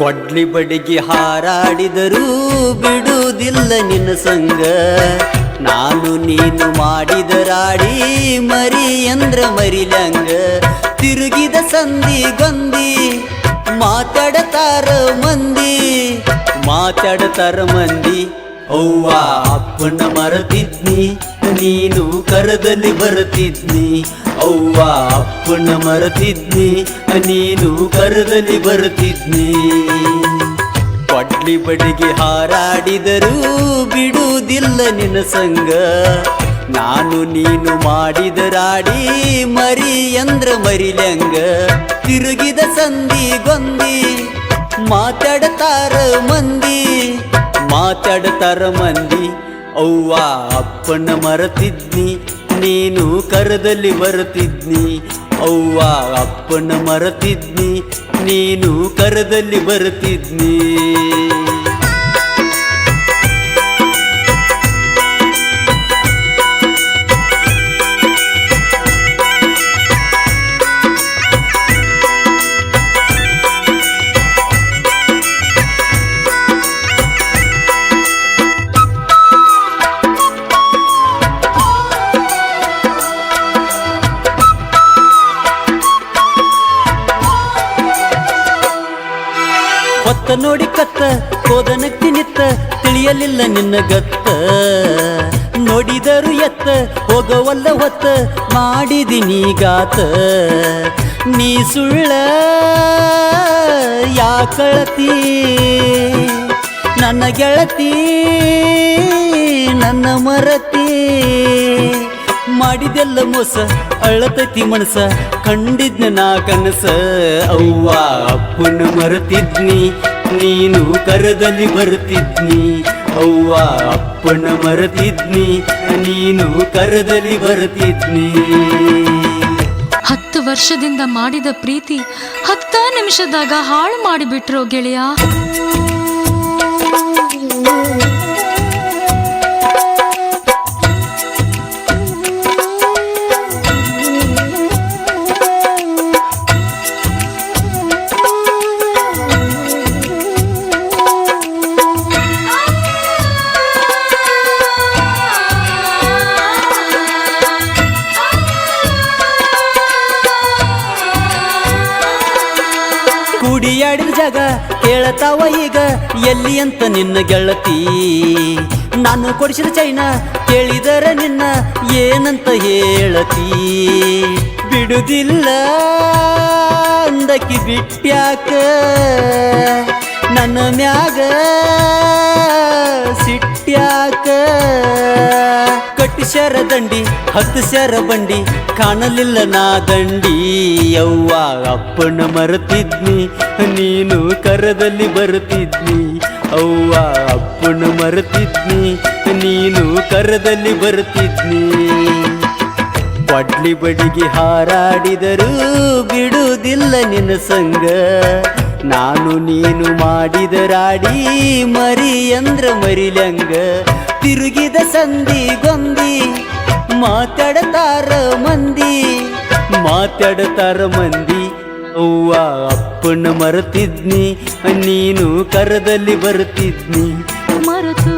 ಕೊಡ್ಲಿ ಬಡಿಗೆ ಹಾರಾಡಿದರೂ ಬಿಡುವುದಿಲ್ಲ ನಿನ್ನ ಸಂಗ. ನಾನು ನೀನು ಮಾಡಿದ ರಾಡಿ ಮರಿ ಅಂದ್ರ ಮರಿಲಂಗ. ತಿರುಗಿದ ಸಂಧಿ ಗೊಂದಿ ಮಾತಾಡತಾರ ಮಂದಿ. ಅವ್ವ ಅಪ್ಪನ ಮರತಿದ್ನಿ ನೀನು ಕರದಲ್ಲಿ ಬರುತ್ತಿದ್ನಿ. ಅವ್ವ ಅಪ್ಪನ ಮರತಿದ್ನಿ ನೀನು ಕರದಲ್ಲಿ ಬರುತ್ತಿದ್ನಿ. ಕೊಡ್ಲಿ ಬಡಿಗೆ ಹಾರಾಡಿದರೂ ಬಿಡುವುದಿಲ್ಲ ನಿನ್ನ ಸಂಗ. ನಾನು ನೀನು ಮಾಡಿದ ರಾಡಿ ಮರಿ ಅಂದ್ರ ಮರಿಲಂಗ. ತಿರುಗಿದ ಸಂಧಿ ಗೊಂದಿ ಮಾತಾಡತಾರ ಮಂದಿ. ಅವ್ವ ಅಪ್ಪನ ಮರತಿದ್ನಿ ನೀನು ಕರದಲ್ಲಿ ಬರುತ್ತಿದ್ನಿ. ಅವ್ವ ಅಪ್ಪನ ಮರತಿದ್ನಿ ನೀನು ಕರದಲ್ಲಿ ಬರುತ್ತಿದ್ನಿ. ಹೊತ್ತ ನೋಡಿ ಕತ್ತ ಕೋದನಕ್ತಿ ನಿತ್ತ ತಿಳಿಯಲಿಲ್ಲ ನಿನ್ನ ಗತ್ತ. ನೋಡಿದರು ಎತ್ತ ಹೋಗವಲ್ಲ ಹೊತ್ತ ಮಾಡಿದಿನಿ ಗಾತ. ನೀ ಸುಳ್ಳ ಯಾಕಳತಿ ನನ್ನ ಗೆಳತಿ ನನ್ನ ಮರತಿ. ಮಾಡಿದೆಲ್ಲ ಮೋಸ ಅಳತತಿ ಮನಸ ಕಂಡಿದ್ನ ನಾ ಕನಸ. ಅವ್ವ ಅಪ್ಪನ ಮರತಿದ್ನಿ ನೀನು ಕರದಲ್ಲಿ ಬರುತ್ತಿದ್ನಿ. ಅವ್ವ ಅಪ್ಪನ ಮರತಿದ್ನಿ ನೀನು ಕರದಲ್ಲಿ ಬರುತ್ತಿದ್ನಿ. 10 ವರ್ಷದಿಂದ ಮಾಡಿದ ಪ್ರೀತಿ 10 ನಿಮಿಷದಾಗ ಹಾಳು ಮಾಡಿಬಿಟ್ರೋ ಗೆಳೆಯ. ಕುಡಿಯಾಡಿದ ಜಾಗ ಕೇಳತಾವ ಈಗ ಎಲ್ಲಿ ಅಂತ ನಿನ್ನ ಗೆಳತಿ. ನಾನು ಕೊಡಿಸಿದ ಚೈನ ಕೇಳಿದರ ನಿನ್ನ ಏನಂತ ಹೇಳತಿ. ಬಿಡುದಿಲ್ಲ ಅಂದಕಿ ಬಿಟ್ಯಾಕ ನನ್ನ ಮ್ಯಾಗ ಸಿಟ್ಯಾಕ. ಕಟ್ಟಿಸ್ಯಾರ ದಂಡಿ 10 ಸ್ಯಾರ ಬಂಡಿ ಕಾಣಲಿಲ್ಲ ನಾ ದಂಡಿ. ಅವ್ವ ಅಪ್ಪನ ಮರತಿದ್ನಿ ನೀನು ಕರದಲ್ಲಿ ಬರುತ್ತಿದ್ನಿ. ಅವ್ವ ಅಪ್ಪನ ಮರತಿದ್ನಿ ನೀನು ಕರದಲ್ಲಿ ಬರುತ್ತಿದ್ನಿ. ಕೊಡ್ಲಿ ಬಡಿಗೆ ಹಾರಾಡಿದರೂ ಬಿಡುವುದಿಲ್ಲ ನಿನ್ನ ಸಂಗ. ನಾನು ನೀನು ಮಾಡಿದ ರಾಡಿ ಮರಿ ಅಂದ್ರ ಮರಿಲಂಗ. ತಿರುಗಿದ ಸಂಧಿ ಗೊಂದಿ ಮಾತಾಡತಾರ ಮಂದಿ. ಅವ್ವ ಅಪ್ಪನ ಮರತಿದ್ನಿ ನೀನು ಕರದಲ್ಲಿ ಬರುತ್ತಿದ್ನಿ. ಮರೆತು